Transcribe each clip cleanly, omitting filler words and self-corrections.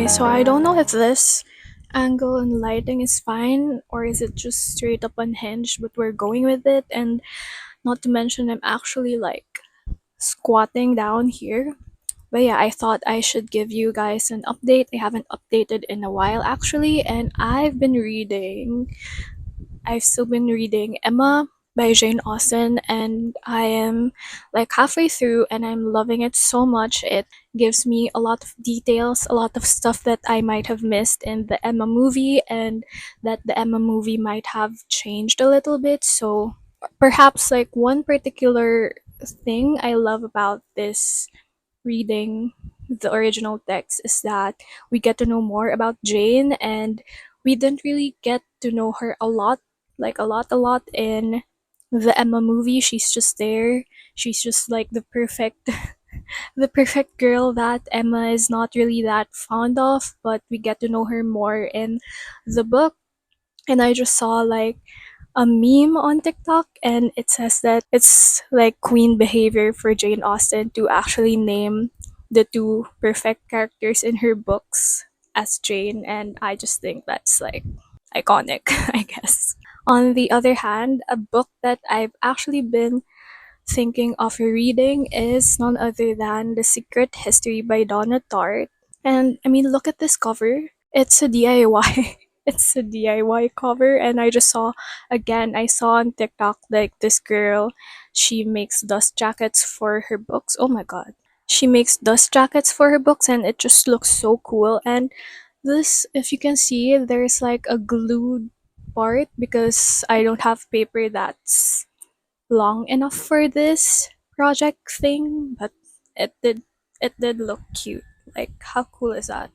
Okay, so I don't know if this angle and lighting is fine or is it just straight up unhinged, but we're going with it. And not to mention, I'm actually like squatting down here. But yeah, I thought I should give you guys an update. I haven't updated in a while actually, and I've still been reading Emma by Jane Austen, and I am like halfway through and I'm loving it so much. It gives me a lot of details, a lot of stuff that I might have missed in the Emma movie and that the Emma movie might have changed a little bit. So perhaps like one particular thing I love about this reading the original text is that we get to know more about Jane, and we didn't really get to know her a lot, like a lot in the Emma movie. She's just there. She's just like the perfect the perfect girl that Emma is not really that fond of, but we get to know her more in the book. And I just saw like a meme on TikTok, and it says that it's like queen behavior for Jane Austen to actually name the two perfect characters in her books as Jane, and I just think that's like iconic, I guess. On the other hand, a book that I've actually been thinking of reading is none other than The Secret History by Donna Tartt. And I mean, look at this cover. It's a DIY. It's a DIY cover, and I just saw again. I saw on TikTok like this girl. She makes dust jackets for her books. Oh my god, she makes dust jackets for her books, and it just looks so cool. And this, if you can see, there's like a glued part because I don't have paper that's long enough for this project thing, but it did it did look cute. Like how cool is that?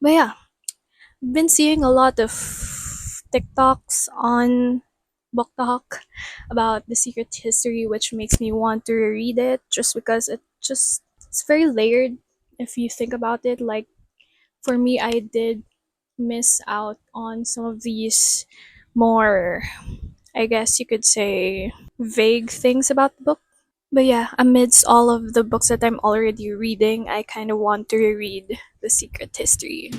But yeah, been seeing a lot of TikToks on Book Talk about the secret history, which makes me want to reread it just because it's very layered if you think about it. Like for me, I did miss out on some of these more, I guess you could say, vague things about the book. But yeah, amidst all of the books that I'm already reading, I kind of want to reread The Secret History.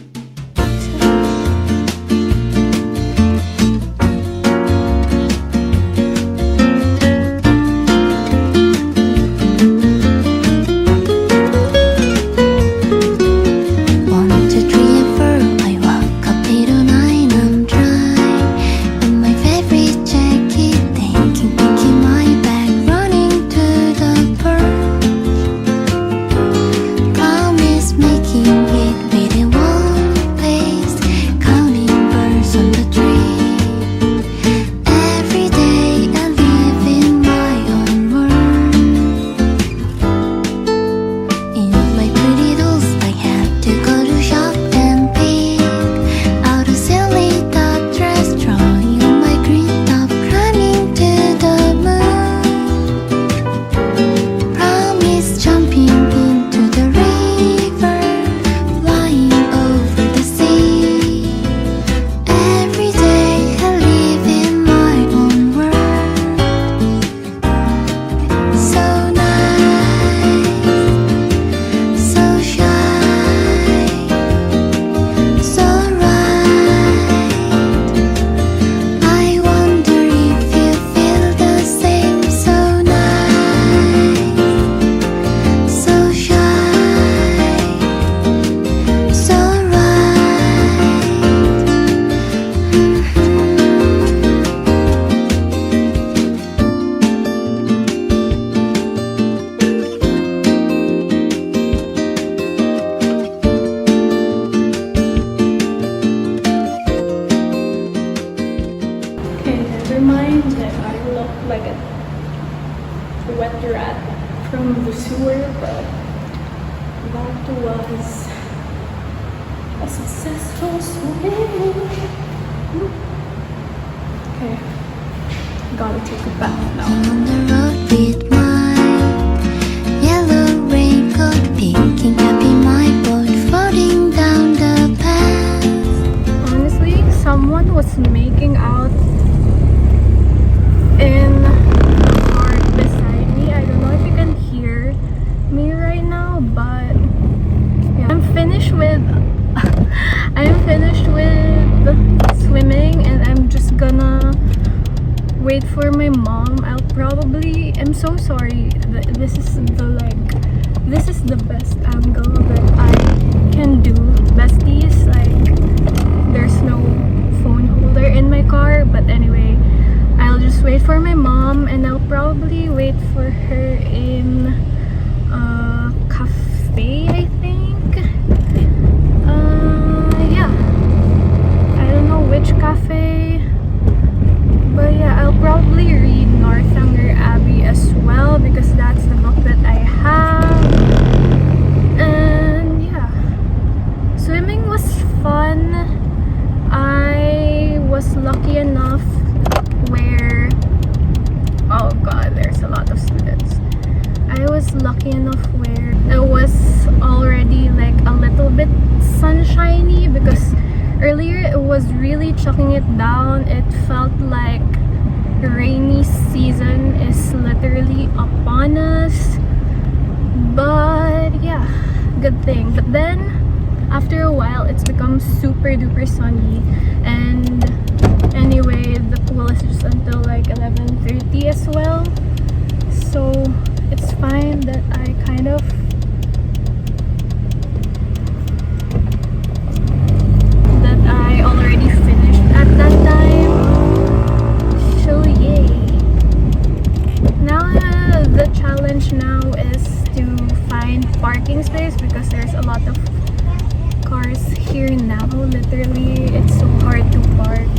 Like a wet rat from the sewer, but that was a successful swim. Okay, gotta take a bath now. On the road with my yellow raincoat, picking happy my boat, floating down the path. Honestly, someone was making out in the park beside me. I don't know if you can hear me right now, but yeah. I'm finished with for my mom, I'll probably, I'm so sorry, this is the best angle that I can do, besties. Like, there's no phone holder in my car, but anyway, I'll just wait for my mom, and I'll probably wait for her in a cafe, I think. Yeah, I don't know which cafe, but yeah, I'll probably read Northanger Abbey as well, because that's the book that I have. And yeah, swimming was fun. I was lucky enough where, oh god, there's a lot of students. I was lucky enough where it was already like a little bit sunshiny, because earlier it was really chucking it down. It felt like rainy season is literally upon us. But yeah, good thing. But then after a while it's become super duper sunny, and anyway, the pool is just until like 11:30 as well, so it's fine that I kind of already finished at that time. So yay. Now the challenge now is to find parking space, because there's a lot of cars here now. Literally, it's so hard to park.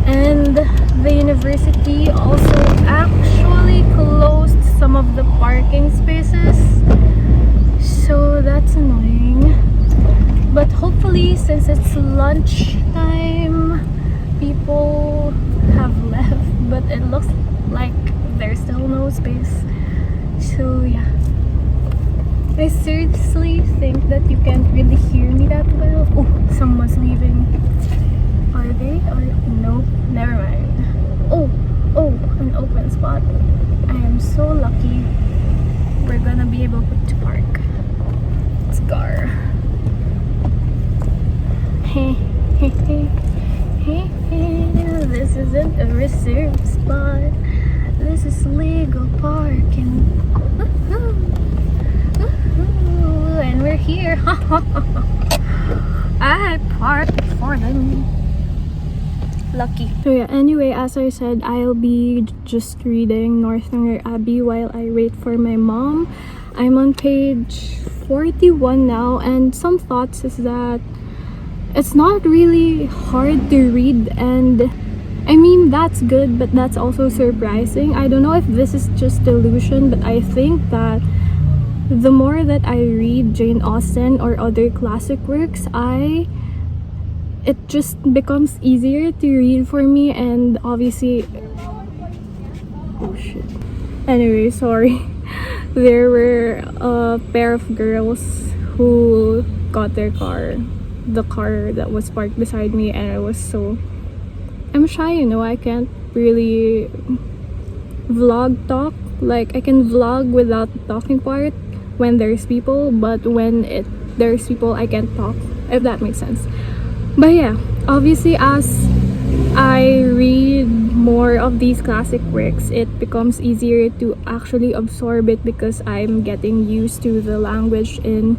And the university also actually closed some of the parking spaces, so that's annoying. But hopefully, since it's lunchtime, people have left, but it looks like there's still no space. So yeah, I seriously think that you can't really hear me that well. Oh, someone's leaving. Are they? Or no? Never mind. Oh, an open spot. I am so lucky. We're gonna be able to park. Scar. This isn't a reserved spot. This is legal parking. And we're here. I parked for them. Lucky. So yeah, anyway, as I said, I'll be just reading Northanger Abbey while I wait for my mom. I'm on page 41 now, and some thoughts is that it's not really hard to read, and I mean, that's good, but that's also surprising. I don't know if this is just delusion, but I think that the more that I read Jane Austen or other classic works, it just becomes easier to read for me. And obviously, oh shit, anyway, sorry. There were a pair of girls who got their car, the car that was parked beside me, and I'm shy, you know. I can't really vlog talk. Like, I can vlog without the talking part when there's people, but when there's people, I can't talk, if that makes sense. But yeah, obviously, as I read more of these classic works, it becomes easier to actually absorb it, because I'm getting used to the language in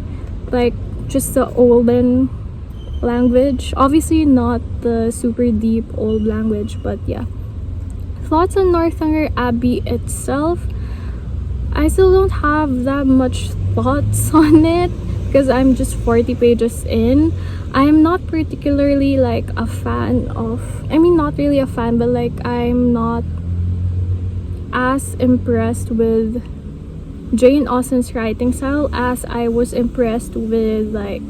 like just the olden language. Obviously not the super deep old language, but yeah. Thoughts on Northanger Abbey itself, I still don't have that much thoughts on it, because I'm just 40 pages in. I'm not particularly like a fan of, I mean, not really a fan, but like I'm not as impressed with Jane Austen's writing style as I was impressed with like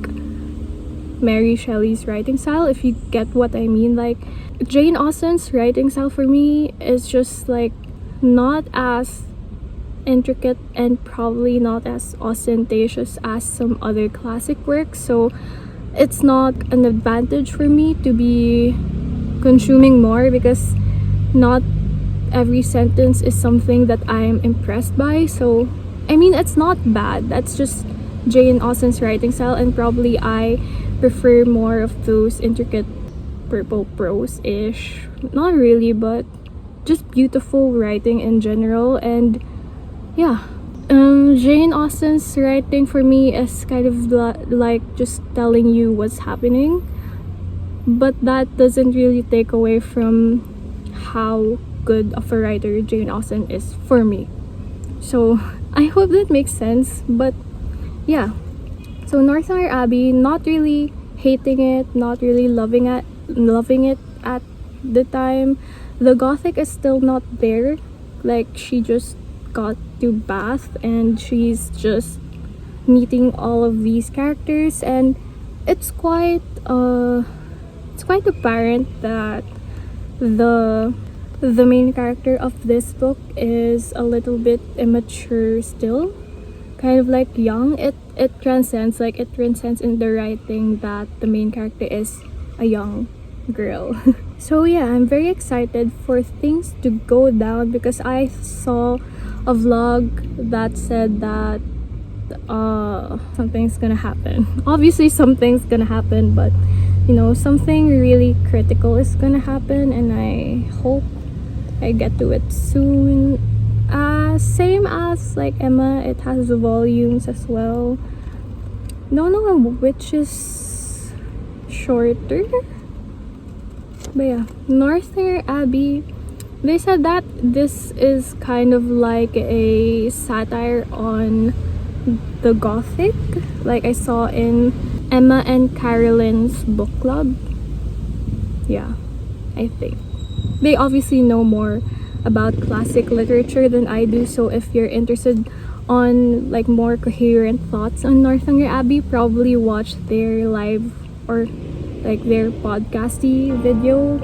Mary Shelley's writing style, if you get what I mean. Like, Jane Austen's writing style for me is just like not as intricate and probably not as ostentatious as some other classic works, so it's not an advantage for me to be consuming more, because not every sentence is something that I'm impressed by. So I mean, it's not bad, that's just Jane Austen's writing style, and probably I prefer more of those intricate purple prose-ish. Not really, but just beautiful writing in general. And yeah, Jane Austen's writing for me is kind of like just telling you what's happening, but that doesn't really take away from how good of a writer Jane Austen is for me. So I hope that makes sense. But yeah, so Northanger Abbey, not really hating it, not really loving it at the time. The gothic is still not there. Like, she just got to Bath and she's just meeting all of these characters, and it's quite apparent that the the main character of this book is a little bit immature still, kind of like young. It transcends in the writing that the main character is a young girl. So yeah, I'm very excited for things to go down because I saw a vlog that said that something's gonna happen. Obviously something's gonna happen, but something really critical is gonna happen, and I hope I get to it soon. Same as like Emma, it has volumes as well. Don't know which is shorter, but yeah, Northanger Abbey. They said that this is kind of like a satire on the Gothic, like I saw in Emma and Carolyn's book club. Yeah, I think they obviously know more about classic literature than I do, so if you're interested on like more coherent thoughts on Northanger Abbey, probably watch their live or like their podcasty video.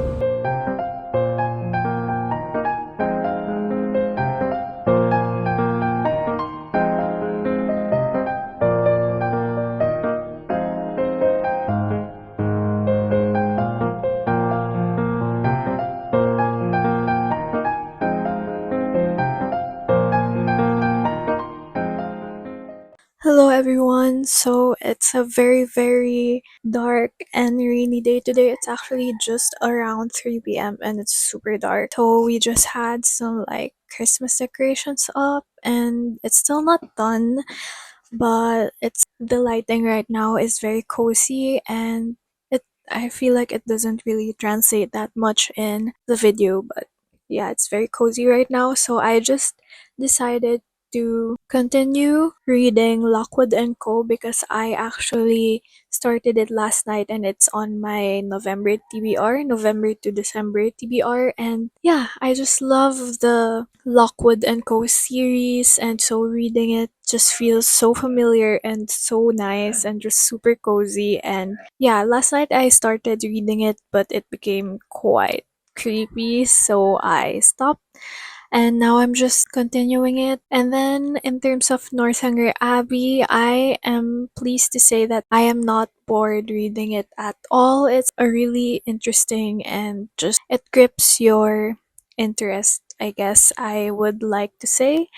Hello everyone. So it's a very, very dark and rainy day today. It's actually just around 3 p.m. and it's super dark. So we just had some like Christmas decorations up and it's still not done, but it's the lighting right now is very cozy, and I feel like it doesn't really translate that much in the video, but yeah, it's very cozy right now. So I just decided to continue reading Lockwood and Co. because I actually started it last night and it's on my November TBR, November to December TBR. And yeah, I just love the Lockwood and Co. series, and so reading it just feels so familiar and so nice and just super cozy. And yeah, last night I started reading it, but it became quite creepy, so I stopped. And now I'm just continuing it. And then in terms of Northanger Abbey, I am pleased to say that I am not bored reading it at all. It's a really interesting and just it grips your interest, I guess I would like to say.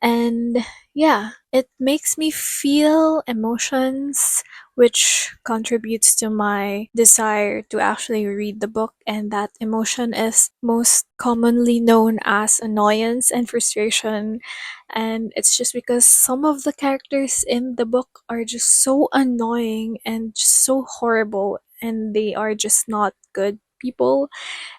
And yeah, it makes me feel emotions, which contributes to my desire to actually read the book. And that emotion is most commonly known as annoyance and frustration. And it's just because some of the characters in the book are just so annoying and just so horrible, and they are just not good people,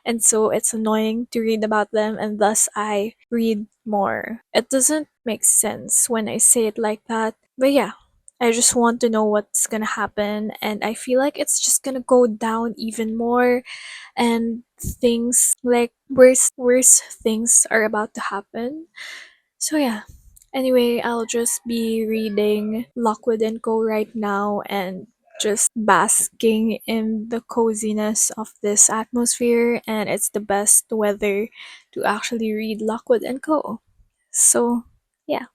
and so it's annoying to read about them, and thus I read more. It doesn't make sense when I say it like that, but yeah, I just want to know what's gonna happen, and I feel like it's just gonna go down even more, and things like worse things are about to happen. So yeah. Anyway, I'll just be reading Lockwood and Co. right now and just basking in the coziness of this atmosphere, and it's the best weather to actually read Lockwood and Co. So, yeah.